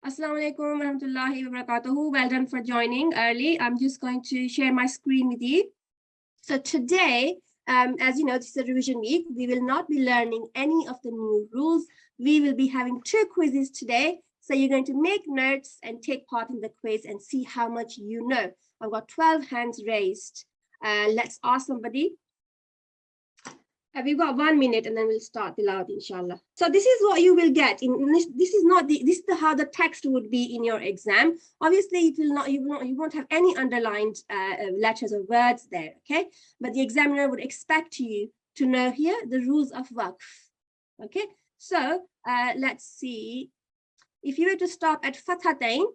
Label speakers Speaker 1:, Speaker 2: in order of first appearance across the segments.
Speaker 1: Assalamu alaikum warahmatullahi wabarakatuh. Well done for joining early. I'm just going to share my screen with you. So today, as you know, this is a revision week. We will not be learning any of the new rules. We will be having 2 quizzes today. So you're going to make notes and take part in the quiz and see how much you know. I've got 12 hands raised. Let's ask somebody. We've got 1 minute and then we'll start Tilawat, inshallah. So this is what you will get. This is how the text would be in your exam. Obviously, you won't have any underlined letters or words there, okay? But the examiner would expect you to know here the rules of Waqf, okay? So let's see. If you were to stop at Fatha'tain,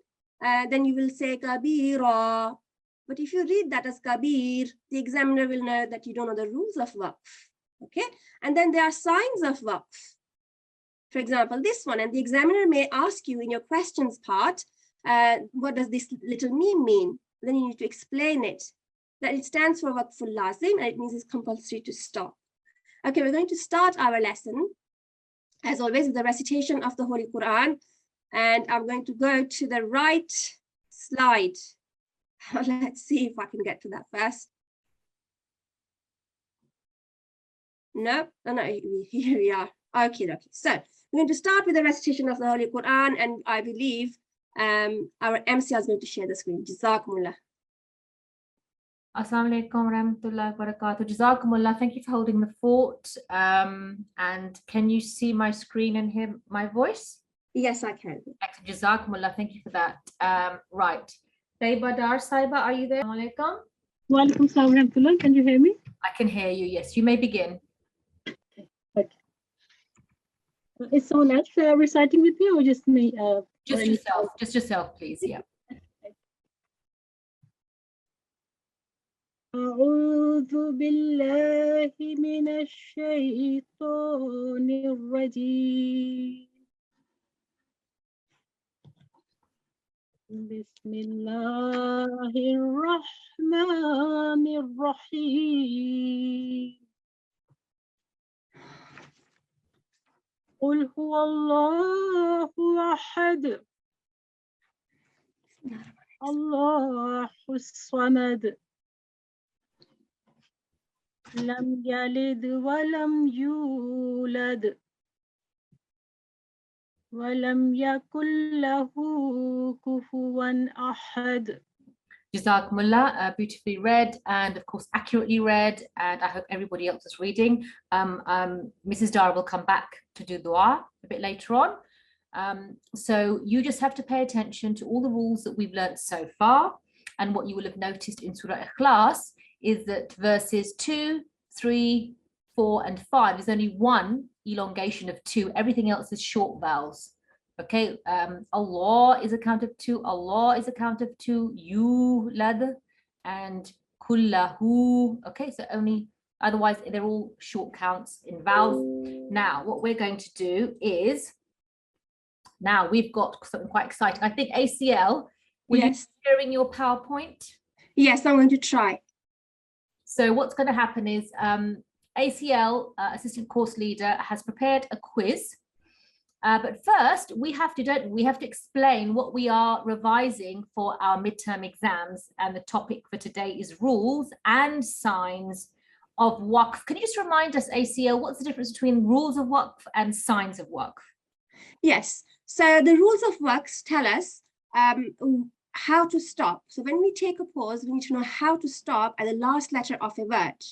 Speaker 1: then you will say Kabira. But if you read that as Kabir, the examiner will know that you don't know the rules of Waqf. Okay, and then there are signs of Waqf. For example, this one, and the examiner may ask you in your questions part, what does this little meme mean? Then you need to explain it. That it stands for Waqful-Laazim, and it means it's compulsory to stop. Okay, we're going to start our lesson, as always, with the recitation of the Holy Quran. And I'm going to go to the right slide. Let's see if I can get to that first. No, here we are. Okay. So we're going to start with the recitation of the Holy Quran, and I believe our MC is going to share the screen. Jazakumullah.
Speaker 2: Assalamu alaikum warahmatullahi wabarakatuh. Jazakumullah. Thank you for holding the fort. And can you see my screen and hear my voice?
Speaker 1: Yes, I can.
Speaker 2: Jazakumullah. Thank you for that. Right. Taiba Dar Saiba, are you there? Assalamu alaikum.
Speaker 3: Wa alaikum salam warahmatullah. Can you hear me?
Speaker 2: I can hear you. Yes, you may begin.
Speaker 3: Okay. Is someone else reciting with me or just me?
Speaker 2: Just yourself. Just yourself, please. Yeah.
Speaker 3: أعوذ بالله من الشيطان الرجيم. بسم الله الرحمن الرحيم. قل هو الله أحد الله الصمد لم يلد ولم يولد ولم يكن له كفوا أحد.
Speaker 2: Jazakumullah, beautifully read and of course accurately read, and I hope everybody else is reading. Mrs. Dar will come back to do dua a bit later on. So you just have to pay attention to all the rules that we've learned so far, and what you will have noticed in Surah Ikhlas is that verses 2, 3, 4 and 5 is only one elongation of 2. Everything else is short vowels. Okay, Allah is a count of 2, Allah is a count of 2, yulad and kullahu. Okay, so only, otherwise they're all short counts in vowels. Now what we're going to do is, now we've got something quite exciting. I think ACL, will you be sharing your PowerPoint?
Speaker 1: Yes, I'm going to try.
Speaker 2: So what's going to happen is ACL, Assistant Course Leader, has prepared a quiz. But first, we have to explain what we are revising for our midterm exams, and the topic for today is rules and signs of Waqf. Can you just remind us, ACL, what's the difference between rules of Waqf and signs of Waqf?
Speaker 1: Yes, so the rules of Waqf tell us how to stop. So when we take a pause, we need to know how to stop at the last letter of a word.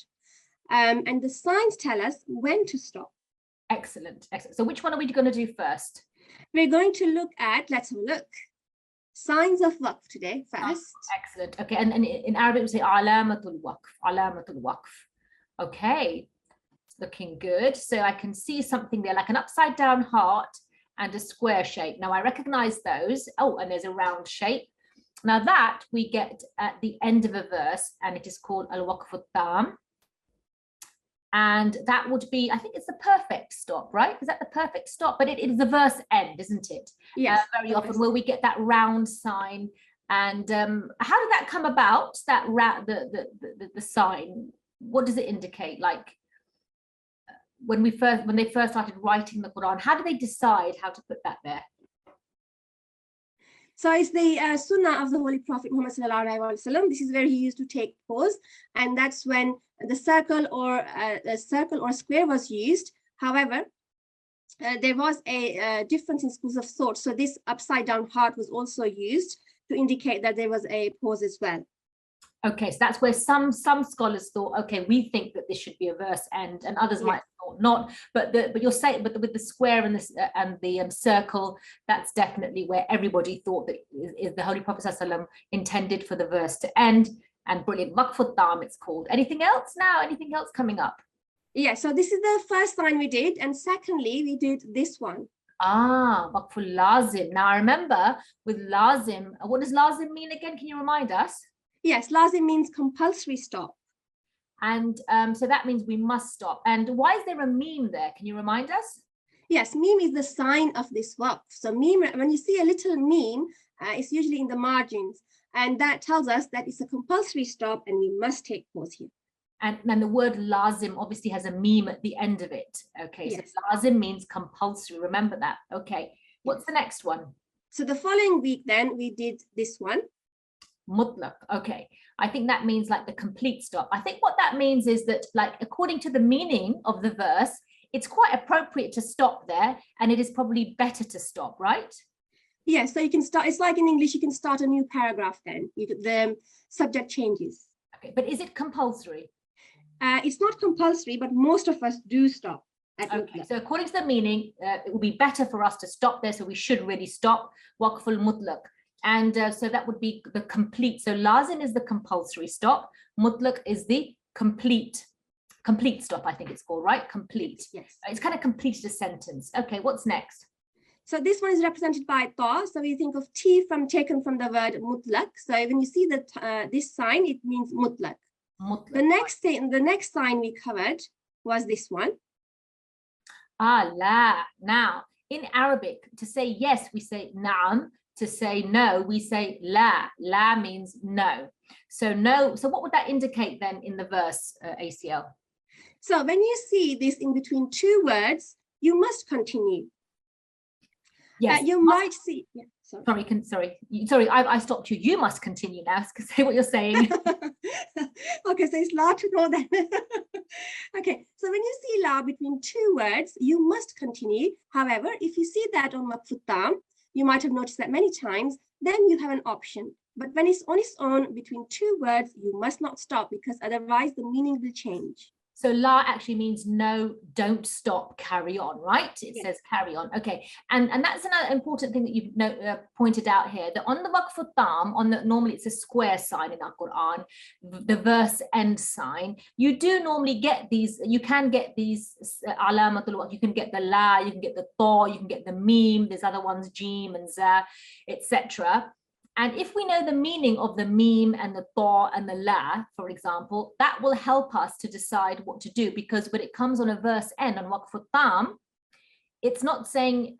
Speaker 1: And the signs tell us when to stop.
Speaker 2: Excellent, excellent. So which one are we going to do first?
Speaker 1: We're going to look at, let's have a look, signs of Waqf today first.
Speaker 2: Excellent. Okay, and in Arabic we say Alamatul-Waqf, Alamatul-Waqf. Okay, it's looking good. So I can see something there like an upside down heart and a square shape. Now I recognize those. Oh, and there's a round shape. Now that we get at the end of a verse, and it is called Al-Waqfut-Taam. And that would be, I think it's the perfect stop, right? Is that the perfect stop? But it is the verse end, isn't it?
Speaker 1: Yes.
Speaker 2: Very often where we get that round sign. And how did that come about? That the sign, what does it indicate? Like when they first started writing the Quran, how did they decide how to put that there?
Speaker 1: So it's the sunnah of the Holy Prophet Muhammad sallallahu alaihi wasallam. This is where he used to take pause, and that's when the circle or square was used. However, there was a difference in schools of thought. So this upside down heart was also used to indicate that there was a pause as well.
Speaker 2: Okay, so that's where some scholars thought, okay, we think that this should be a verse end, and others might thought not. But you're saying, but with the square and the circle, that's definitely where everybody thought that is the Holy Prophet ﷺ intended for the verse to end. And brilliant, Waqfut-Taam it's called. Anything else now? Anything else coming up?
Speaker 1: Yeah, so this is the first sign we did, and secondly we did this one.
Speaker 2: Waqful-Laazim. Now I remember with Lazim, what does Lazim mean again? Can you remind us?
Speaker 1: Yes, Lazim means compulsory stop.
Speaker 2: And so that means we must stop. And why is there a meme there? Can you remind us?
Speaker 1: Yes, meme is the sign of this waqf. So meme, when you see a little meme, it's usually in the margins. And that tells us that it's a compulsory stop and we must take pause here.
Speaker 2: And the word lazim obviously has a meme at the end of it. Okay, yes. So lazim means compulsory. Remember that. Okay, what's the next one?
Speaker 1: So the following week then we did this one.
Speaker 2: Mutlaq. Okay, I think that means like the complete stop. I think what that means is that, like, according to the meaning of the verse, it's quite appropriate to stop there, and it is probably better to stop, right?
Speaker 1: Yeah, so you can start, it's like in English, you can start a new paragraph then. The subject changes.
Speaker 2: Okay, but is it compulsory?
Speaker 1: It's not compulsory, but most of us do stop.
Speaker 2: Okay, so according to the meaning, it would be better for us to stop there, so we should really stop. Waqful-Mutlaq. And so that would be the complete. So lazim is the compulsory stop. Mutlaq is the complete stop, I think it's called, right? Complete.
Speaker 1: Yes.
Speaker 2: It's kind of completed a sentence. Okay, what's next?
Speaker 1: So this one is represented by ta. So we think of t taken from the word mutlaq. So when you see that this sign, it means mutlaq. The next sign we covered was this one.
Speaker 2: La. Now, in Arabic, to say yes, we say na'am. To say no, we say la. La means no. So no. So what would that indicate then in the verse, ACL?
Speaker 1: So when you see this in between two words, you must continue.
Speaker 2: Yes.
Speaker 1: You might see. Yeah,
Speaker 2: sorry. I stopped you. You must continue now. Say what you're saying.
Speaker 1: Okay, so it's la to know then. Okay, so when you see la between two words, you must continue. However, if you see that on Waqfut-Taam, you might have noticed that many times, then you have an option. But when it's on its own between two words, you must not stop, because otherwise the meaning will change.
Speaker 2: So la actually means no, don't stop, carry on, right? It says carry on. Okay, and that's another important thing that you've pointed out here, that on the Waqfut-Taam, normally it's a square sign in Al-Qur'an, the verse end sign, you do normally get these, you can get these Alamatul, you can get the la, you can get the ta, you can get the meme, there's other ones, jim and za, etc. And if we know the meaning of the meme and the ta and the la, for example, that will help us to decide what to do, because when it comes on a verse end on Waqfut-Taam, it's not saying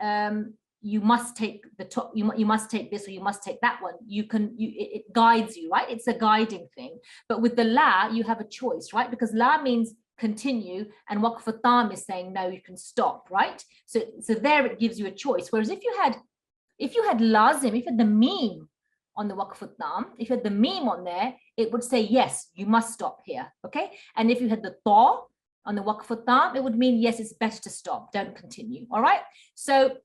Speaker 2: you must take the top, you must take this or you must take that one. It guides you, right? It's a guiding thing. But with the la, you have a choice, right? Because la means continue, and Waqfut-Taam is saying no, you can stop, right? So there it gives you a choice. Whereas if you had lazim, if you had the meme on the Waqfut-Taam, if you had the meme on there, it would say, yes, you must stop here, okay? And if you had the ta on the Waqfut-Taam, it would mean, yes, it's better to stop, don't continue, all right? So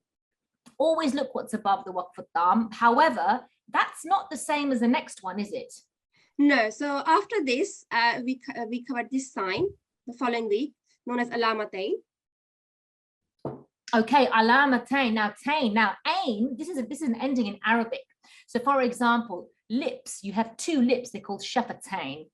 Speaker 2: always look what's above the Waqfut-Taam. However, that's not the same as the next one, is it?
Speaker 1: No, so after this, we covered this sign the following week, known as Alamatain.
Speaker 2: Okay, Alamatain. Now, ain, this is an ending in Arabic. So for example, lips, you have two lips, they're called Fatha'tain.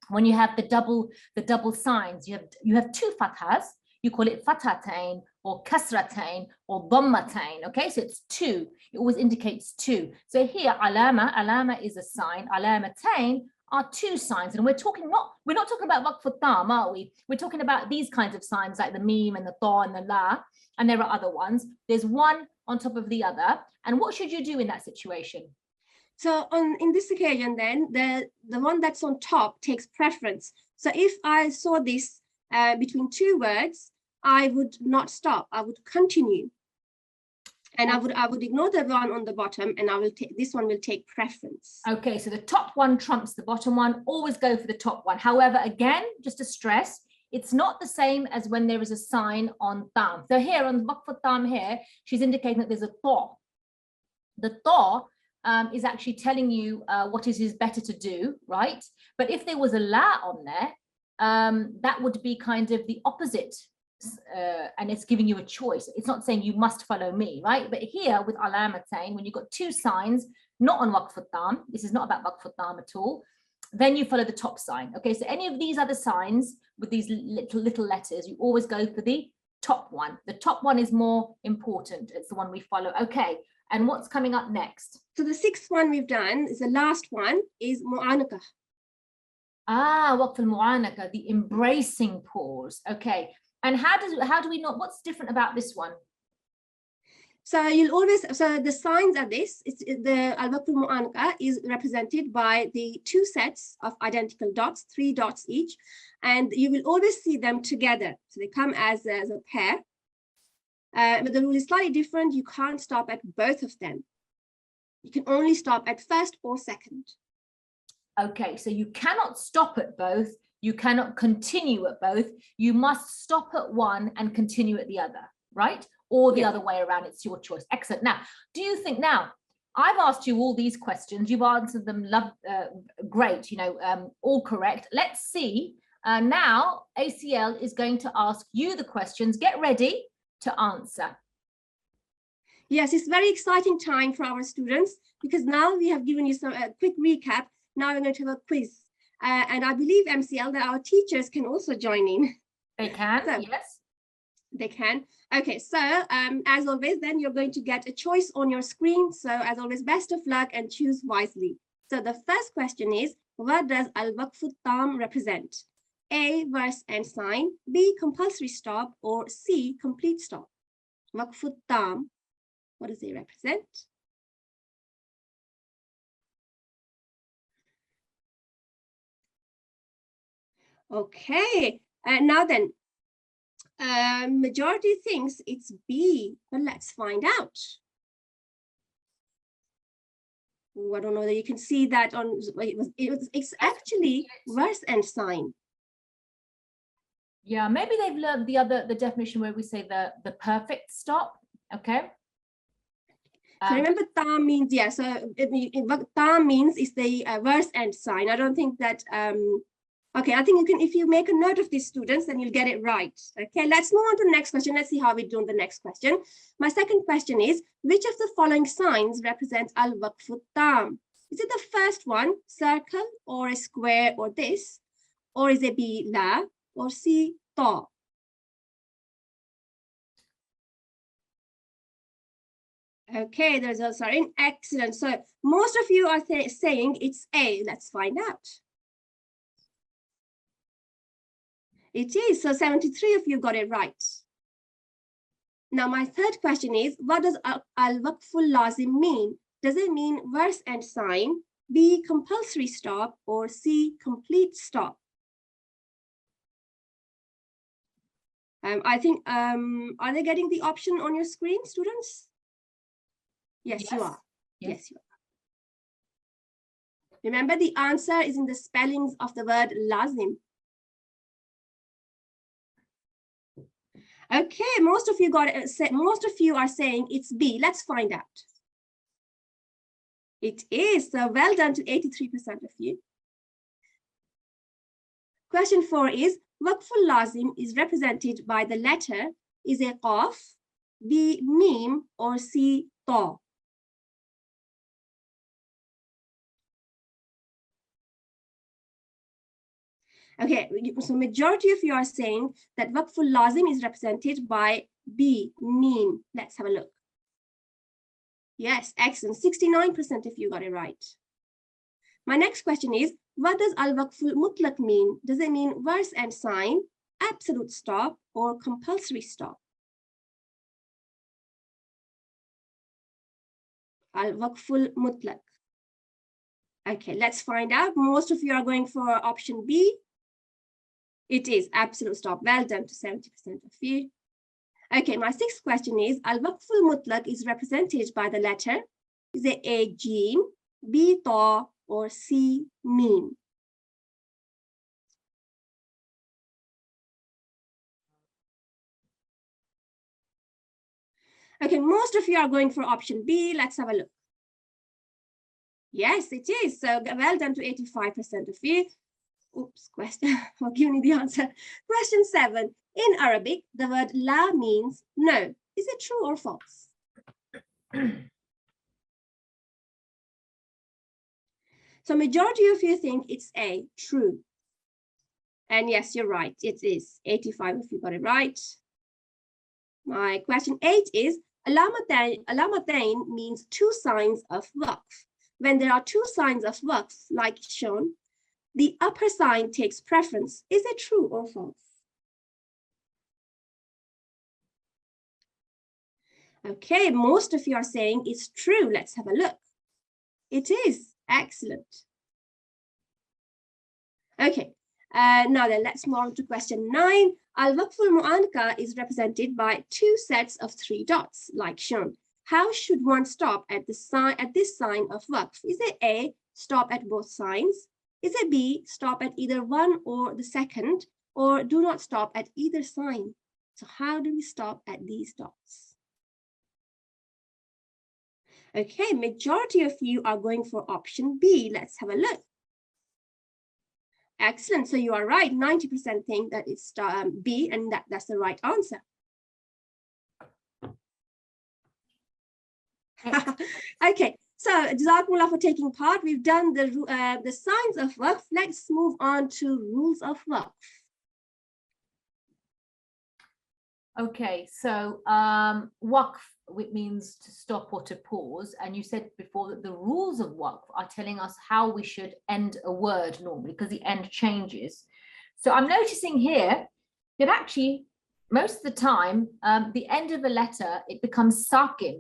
Speaker 2: When you have the double signs, you have two fathas, you call it Fatha'tain or Kasratain or Dhammatain. Okay, so it's two, it always indicates two. So here, alama is a sign, Alamatain are two signs, and we're not talking about Waqfut-Taam, are we? We're talking about these kinds of signs like the meme and the ta and the la, and there are other ones. There's one on top of the other. And what should you do in that situation?
Speaker 1: So in this occasion, then the one that's on top takes preference. So if I saw this between two words, I would not stop. I would continue. And I would ignore the one on the bottom, and I will take this one will take preference.
Speaker 2: Okay, so the top one trumps the bottom one. Always go for the top one. However, again, just to stress, it's not the same as when there is a sign on Taam. So here on Waqf-ul-Taam here, she's indicating that there's a Ta. The Ta is actually telling you what is better to do, right? But if there was a La on there, that would be kind of the opposite. And it's giving you a choice. It's not saying you must follow me, right? But here with Alamatain, when you've got two signs, not on Waqf-ul-Taam, this is not about Waqf-ul-Taam at all, then you follow the top sign. Okay, so any of these other signs with these little letters, you always go for the top one. The top one is more important. It's the one we follow. Okay, and what's coming up next?
Speaker 1: So the sixth one we've done is the last one is Mu'anaka.
Speaker 2: Ah, Waqf-ul-Mu'anaka, the embracing pause. Okay. And how do we know what's different about this one?
Speaker 1: So you'll always, so the signs are this, it's the Al-Waqful-Mutlaq is represented by the two sets of identical dots, 3 dots each, and you will always see them together. So they come as a pair, but the rule is slightly different. You can't stop at both of them. You can only stop at first or second.
Speaker 2: Okay, so you cannot stop at both. You cannot continue at both. You must stop at one and continue at the other, right? Or the other way around. It's your choice. Excellent. Now, do you think now, I've asked you all these questions. You've answered them great, you know, all correct. Let's see. Now, ACL is going to ask you the questions. Get ready to answer.
Speaker 1: Yes, it's very exciting time for our students because now we have given you some quick recap. Now we're going to have a quiz. And I believe, MCL, that our teachers can also join in.
Speaker 2: They can,
Speaker 1: so,
Speaker 2: yes.
Speaker 1: They can. Okay, so as always, then you're going to get a choice on your screen. So as always, best of luck and choose wisely. So the first question is, what does Al-Waqfut-Taam represent? A, verse and sign, B, compulsory stop, or C, complete stop? Waqfut-Taam, what does it represent? Okay, now then, majority thinks it's B, but let's find out. Ooh, I don't know that you can see that on, it's actually verse and sign.
Speaker 2: Yeah, maybe they've learned the definition where we say the perfect stop, okay?
Speaker 1: So remember, Taam means, yeah, so Taam means is the verse and sign. I don't think that, okay, I think you can, if you make a note of these students, then you'll get it right. Okay, let's move on to the next question. Let's see how we do on the next question. My second question is, which of the following signs represents Al-Waqfut-Taam? Is it the first one, circle, or a square, or this? Or is it B, La, or C, Ta? Okay, there's also an excellent. So most of you are saying it's A. Let's find out. It is, so 73 of you got it right. Now, my third question is, what does Al-Waqful-Laazim mean? Does it mean verse and sign, B, compulsory stop, or C, complete stop? I think, are they getting the option on your screen, students? Yes, you are. Yes, you are. Remember, the answer is in the spellings of the word lazim. Okay, most of you got it. Most of you are saying it's B. Let's find out. It is. So well done to 83% of you. Question 4 is, Waqful-Laazim is represented by the letter, is a Qaf, B, Mim, or C, Ta? Okay, so majority of you are saying that Waqful-Laazim is represented by B, Mim. Let's have a look. Yes, excellent. 69% of you got it right. My next question is, what does Al-Waqful-Mutlaq mean? Does it mean verse and sign, absolute stop, or compulsory stop? Al-Waqful-Mutlaq. Okay, let's find out. Most of you are going for option B. It is absolute stop. Well done to 70% of you. Okay, my sixth question is, Al-Waqful-Mutlaq is represented by the letter, is it A, Jim, B, Ta, or C, Mim? Okay, most of you are going for option B. Let's have a look. Yes, it is. So well done to 85% of you. Oops, question, I'll give you the answer. Question 7. In Arabic, the word la means no. Is it true or false? So majority of you think it's A, true. And yes, you're right, it is. 85 of you got it right. My question 8 is, Alamatain means two signs of Waqf. When there are two signs of Waqf, like shown, the upper sign takes preference. Is it true or false? Okay, most of you are saying it's true. Let's have a look. It is. Excellent. Okay, now then let's move on to question 9. Al-Waqful-Mutlaq is represented by two sets of 3 dots, like shown. How should one stop at this sign of Waqf? Is it A, stop at both signs? Is it B, stop at either one or the second, or do not stop at either sign? So how do we stop at these dots? Okay, majority of you are going for option B. Let's have a look. Excellent. So you are right. 90% think that it's B, and that's the right answer. Okay, so Jazakumullah for taking part. We've done the signs of Waqf. Let's move on to rules of Waqf.
Speaker 2: Okay, so Waqf, which means to stop or to pause. And you said before that the rules of Waqf are telling us how we should end a word normally, because the end changes. So I'm noticing here that actually most of the time, the end of a letter, it becomes Saakin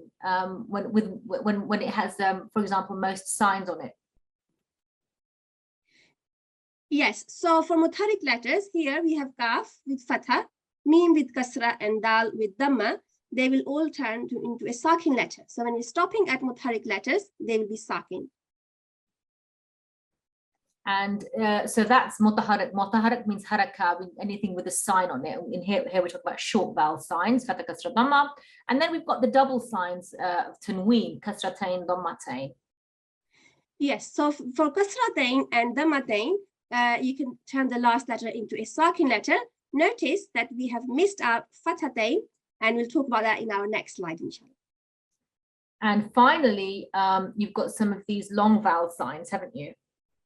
Speaker 2: when it has, for example, most signs on it.
Speaker 1: Yes, so for Mutharrik letters, here we have Kaf with Fatha, Mim with Kasra, and Dal with Dhamma. They will all turn into a Saakin letter. So when you're stopping at Mutharrik letters, they will be Saakin.
Speaker 2: And so that's Mutaharrik. Mutaharrik means haraka, anything with a sign on it. In here we talk about short vowel signs, Fatha, Kasra, Dhamma. And then we've got the double signs of Tanween, Fatha'tain, Alamatain.
Speaker 1: Yes, so for Fatha'tain and Alamatain, you can turn the last letter into a Saakin letter. Notice that we have missed out Fatha'tain, and we'll talk about that in our next slide, inshallah.
Speaker 2: And finally, you've got some of these long vowel signs, haven't you?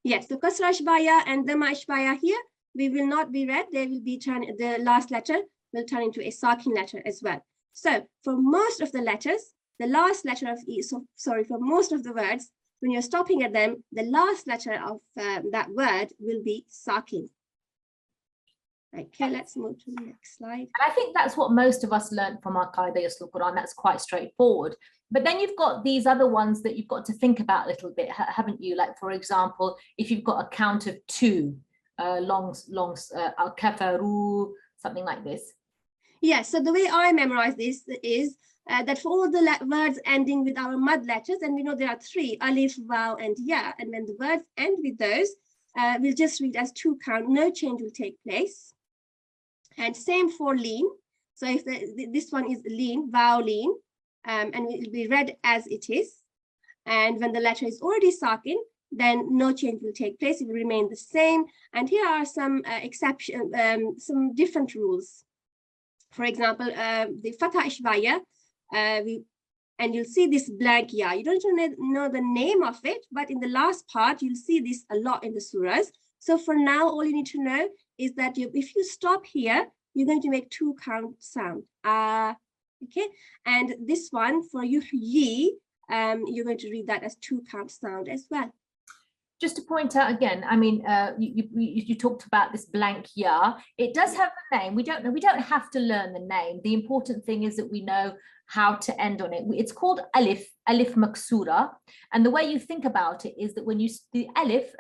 Speaker 1: Yes, so Kasra Ishbaya and Dhamma Ishbaya here, we will not be read. They will be turned, the last letter will turn into a Saakin letter as well. So for most of the letters, the last letter of each, for most of the words, when you're stopping at them, the last letter of that word will be Saakin. Okay, let's move to the next slide.
Speaker 2: And I think that's what most of us learned from our Quran. That's quite straightforward. But then you've got these other ones that you've got to think about a little bit, haven't you? Like, for example, if you've got a count of 2, al-kafaru, something like this.
Speaker 1: Yes, so the way I memorize this is that for all the words ending with our mud letters, and we know there are 3, alif, vav, and ya, and when the words end with those, we'll just read as 2 count, no change will take place. And same for lean. So if this one is lean, vav, lean, and it will be read as it is. And when the letter is already Saakin, then no change will take place. It will remain the same. And here are some exceptions, some different rules. For example, the Fatha Ishbaya, and you'll see this blank ya. You don't know the name of it, but in the last part, you'll see this a lot in the surahs. So for now, all you need to know is that if you stop here, you're going to make 2 count sound. Okay, and this one for yuhyi, you're going to read that as 2 count sound as well.
Speaker 2: just to point out again, I mean, you talked about this blank ya. It does have a name. We don't know. We don't have to learn the name. The important thing is that we know how to end on it. It's called alif maksura. And the way you think about it is that when you the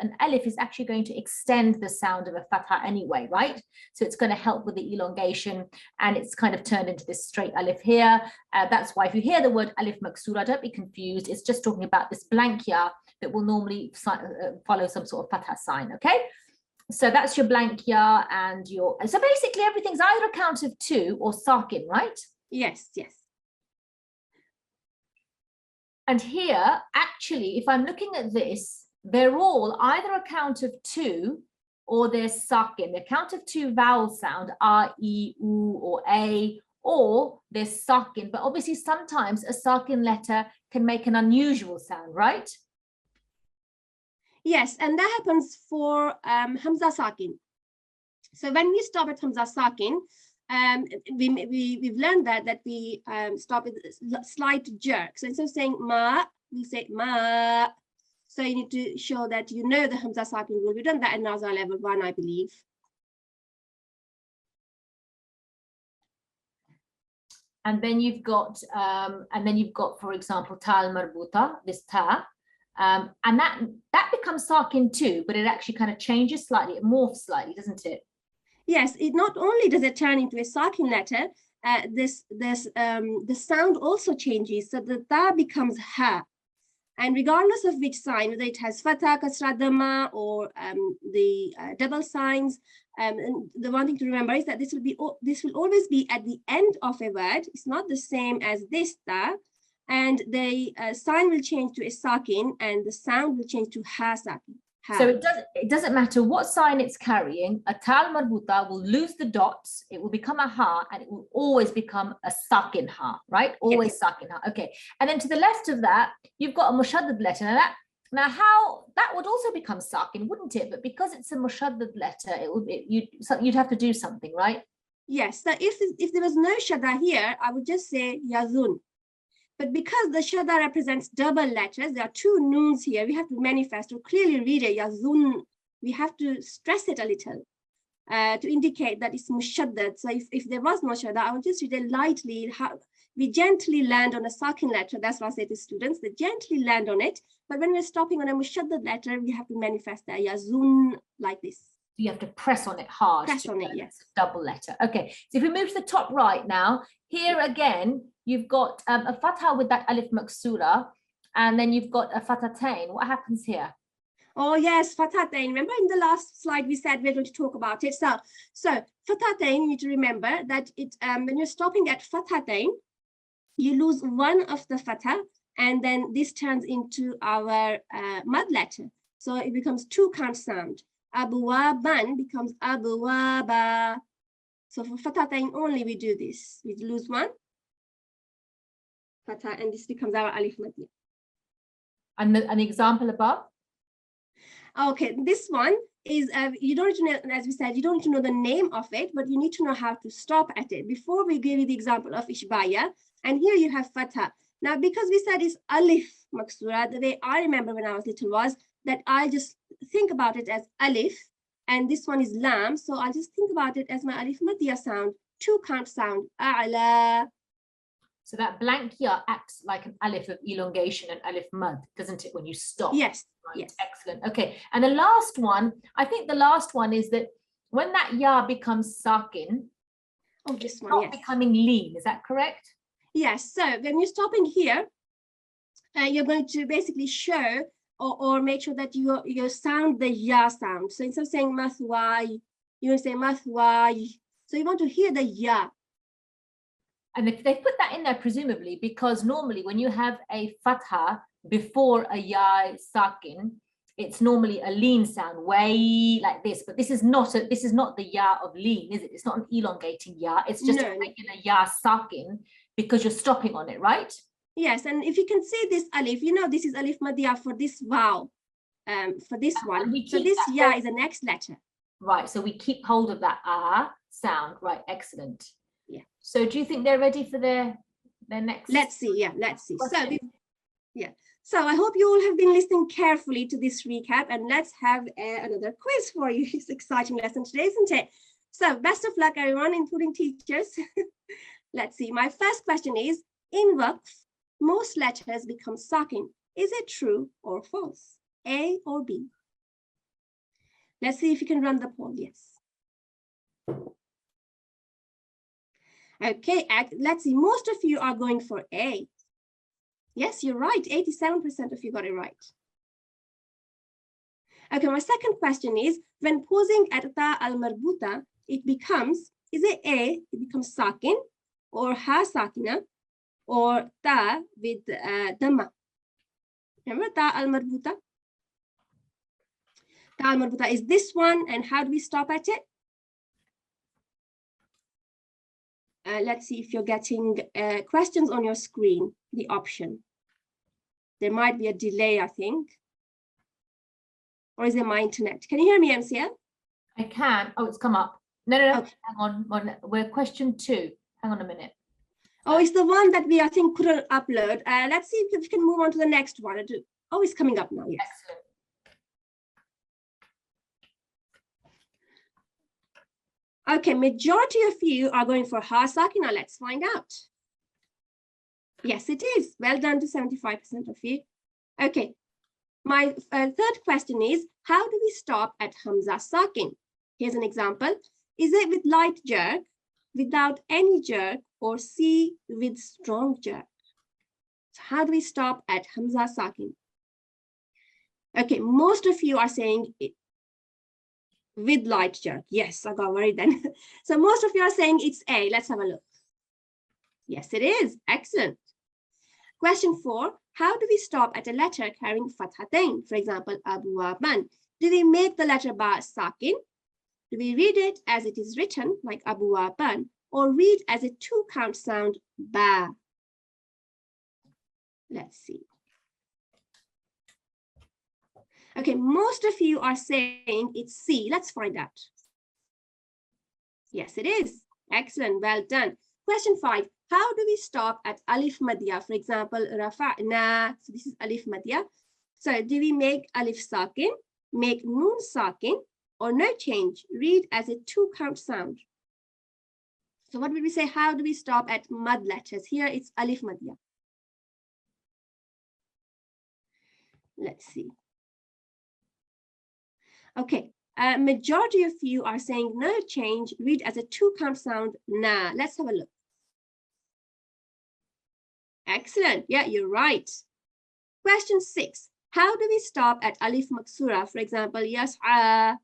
Speaker 2: an alif is actually going to extend the sound of a fatha anyway, right? So it's going to help with the elongation, and it's kind of turned into this straight alif here. That's why if you hear the word alif maksura, don't be confused. It's just talking about this blank ya that will normally follow some sort of fatha sign, okay? So that's your blank ya and your, so basically everything's either a count of 2 or sakin, right?
Speaker 1: Yes, yes.
Speaker 2: And here, actually, if I'm looking at this, they're all either a count of 2 or they're sakin. The count of 2 vowel sound, R, E, U, or A, or they're sakin. But obviously, sometimes a sakin letter can make an unusual sound, right?
Speaker 1: Yes, and that happens for Hamza Saakin. So when we stop at Hamza Saakin, we've learned that we stop with a slight jerk. So instead of saying ma, we say ma. So you need to show that you know the Hamza Saakin rule. We've done that in Nazirah level 1, I believe.
Speaker 2: And then you've got, for example, Ta-al-Marbutah, this ta, and that becomes sakin too, but it actually kind of changes slightly, it morphs slightly, doesn't it?
Speaker 1: Yes, it not only does it turn into a sakin letter, the sound also changes, so the ta becomes ha. And regardless of which sign, whether it has fatha, kasra, dhamma, or the double signs, and the one thing to remember is that this will always be at the end of a word. It's not the same as this ta, and the sign will change to a sakin, and the sound will change to ha sakin.
Speaker 2: So it doesn't matter what sign it's carrying, a Ta-al-Marbutah will lose the dots, it will become a ha, and it will always become a sakin ha, right? Always yes. Sakin ha. Okay. And then to the left of that, you've got a mushaddad letter. Now how that would also become sakin, wouldn't it? But because it's a mushaddad letter, you'd have to do something, right?
Speaker 1: Yes. So if there was no shadda here, I would just say yazun. But because the shadda represents double letters, there are 2 noons here. We have to manifest to clearly read it, yazun. We have to stress it a little to indicate that it's mushaddad. So if there was no shadda, I would just read it lightly. We gently land on a sakin letter. That's what I say to students. They gently land on it. But when we're stopping on a mushaddad letter, we have to manifest that yazun like this.
Speaker 2: You have to press on it hard.
Speaker 1: Press on it, yes.
Speaker 2: Double letter. Okay. So if we move to the top right now, here again, you've got a fatha with that alif maksura, and then you've got a Fatha'tain. What happens here? Oh
Speaker 1: yes, Fatha'tain. Remember in the last slide we said we're going to talk about it. So Fatha'tain, you need to remember that when you're stopping at Fatha'tain, you lose one of the fatha, and then this turns into our mud letter. So it becomes 2 count sound. Abuwaban becomes abuwaba. So for Fatha'tain only we do this. We lose 1 fatha, and this becomes our alif madiyya.
Speaker 2: And an example above?
Speaker 1: Okay, this one is you don't need to know, as we said, you don't need to know the name of it, but you need to know how to stop at it. Before we give you the example of ishbaya, and here you have fatha. Now, because we said it's alif maksura, the way I remember when I was little was that I just think about it as alif, and this one is lam, so I just think about it as my alif madiyya sound, 2 count sound, a'la.
Speaker 2: So that blank ya acts like an alif of elongation and alif mud, doesn't it, when you stop?
Speaker 1: Yes.
Speaker 2: Right.
Speaker 1: Yes.
Speaker 2: Excellent. Okay. And the last one, I think the last one is that when that ya becomes sakin,
Speaker 1: this one,
Speaker 2: not becoming lean. Is that correct?
Speaker 1: Yes. So when you're stopping here, you're going to basically show or make sure that you sound the ya sound. So instead of saying mathwai, you say mathwai. So you want to hear the ya.
Speaker 2: And if they put that in there, presumably, because normally when you have a fatha before a ya sakin, it's normally a lean sound, way like this. But this is not the ya of lean, is it? It's not an elongating ya. It's just a regular ya sakin because you're stopping on it, right?
Speaker 1: Yes, and if you can see this alif, you know this is alif madiyya for this vowel, for this one. So this ya is the next letter.
Speaker 2: Right. So we keep hold of that sound. Right. Excellent.
Speaker 1: Yeah.
Speaker 2: So do you think they're ready for their next?
Speaker 1: Let's see. Yeah, let's see.
Speaker 2: Question?
Speaker 1: Yeah. So I hope you all have been listening carefully to this recap, and let's have another quiz for you. It's an exciting lesson today, isn't it? So best of luck, everyone, including teachers. Let's see. My first question is, in Waqf, most letters become Saakin. Is it true or false? A or B? Let's see if you can run the poll. Yes. Okay, let's see. Most of you are going for A. Yes, you're right. 87% of you got it right. Okay, my second question is, when posing at Ta-al-Marbutah, it becomes, is it A, it becomes Saakin, or Ha Saakina, or Ta with Dhamma? Remember Ta-al-Marbutah? Ta-al-Marbutah is this one, and how do we stop at it? Let's see if you're getting questions on your screen, the option. There might be a delay, I think. Or is it my internet? Can you hear me, MCL?
Speaker 2: I can. Oh, it's come up. No.
Speaker 1: Okay.
Speaker 2: Hang on. We're question 2. Hang on a minute.
Speaker 1: Oh, it's the one that we, I think, couldn't upload. Let's see if we can move on to the next one. Oh, it's coming up now, yes.
Speaker 2: Excellent.
Speaker 1: Okay, majority of you are going for Ha Saakina. Let's find out. Yes, it is. Well done to 75% of you. Okay, my third question is, how do we stop at Hamza Saakin? Here's an example. Is it with light jerk, without any jerk, or C with strong jerk? So how do we stop at Hamza Saakin? Okay, most of you are saying it with light jerk. Yes, I got worried then. So most of you are saying it's A. Let's have a look. Yes, it is. Excellent. Question 4, how do we stop at a letter carrying Fatha'tain? For example, Abu Aban. Do we make the letter Ba Saakin? Do we read it as it is written, like Abu Aban, or read as a 2-count sound, Ba? Let's see. Okay, most of you are saying it's C. Let's find out. Yes, it is. Excellent. Well done. Question 5. How do we stop at Alif Madya? For example, Rafa'na. So this is Alif Madya. So do we make Alif Saakin, make Noon Saakin, or no change? Read as a 2-count sound. So what would we say? How do we stop at Mad letters? Here it's Alif Madya. Let's see. Okay, majority of you are saying no change, read as a 2-count sound, Na. Let's have a look. Excellent, yeah, you're right. Question 6, how do we stop at Alif Maksura? For example, Yas'a.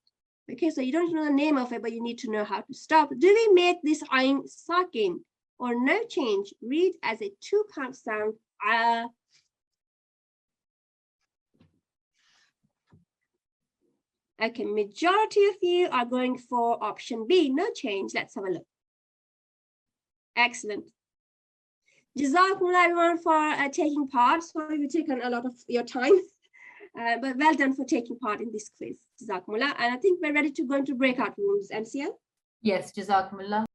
Speaker 1: Okay, so you don't know the name of it, but you need to know how to stop. Do we make this Ain Saakin, or no change, read as a 2-count sound, A? Okay, majority of you are going for option B, no change. Let's have a look. Excellent. Jazakumullah everyone for taking part. Sorry, we've taken a lot of your time, but well done for taking part in this quiz. Jazakumullah. And I think we're ready to go into breakout rooms. MCL?
Speaker 2: Yes, Jazakumullah.